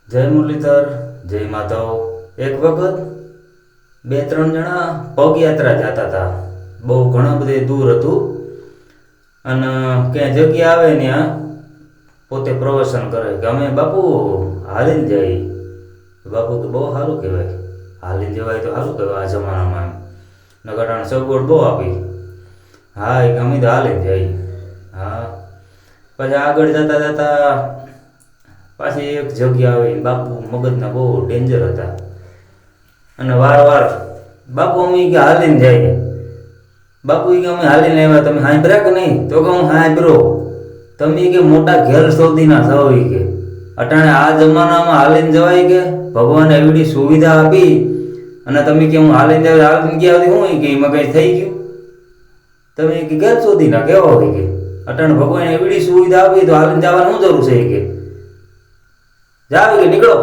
જય મુરલીધર, જય માધવ. એક વખત બે ત્રણ જણા પગયાત્રા જતા હતા. બહુ ઘણા બધે દૂર હતું અને ક્યાંય જગ્યા આવે ત્યાં પોતે પ્રવચન કરે કે અમે બાપુ હાલીને જઈએ. બાપુ તો બહુ સારું કહેવાય, હાલીને જવાય તો સારું કહેવાય આ જમાનામાં. એમ નગરાણ સગવડ બહુ આપી. હા એ અમે તો હાલીને જઈએ. હા પછી આગળ જતા જતા પાછી એક જગ્યા આવી. બાપુ મગજના બહુ ડેન્જર હતા અને વાર બાપુ અમે કે હાલીને જઈએ. બાપુ કે અમે હાલીને આવ્યા, તમે સાંભળ્યા કે નહીં? તો કે હું સાંભળો. તમે કે મોટા ઘેર શોધીના થવો કે અટાણે આ જમાનામાં હાલીને જવાય કે ભગવાને એવી સુવિધા આપી અને તમે કે હું હાલીને જવાય, હાલીને ગયા હું કે એમાં કંઈ થઈ ગયું? તમે કે ઘેર શોધીના કેવા હોય કે અટાણે ભગવાને એવી સુવિધા આપી તો હાલીને જવાની શું જરૂર છે કે જાવ કે નીકળો.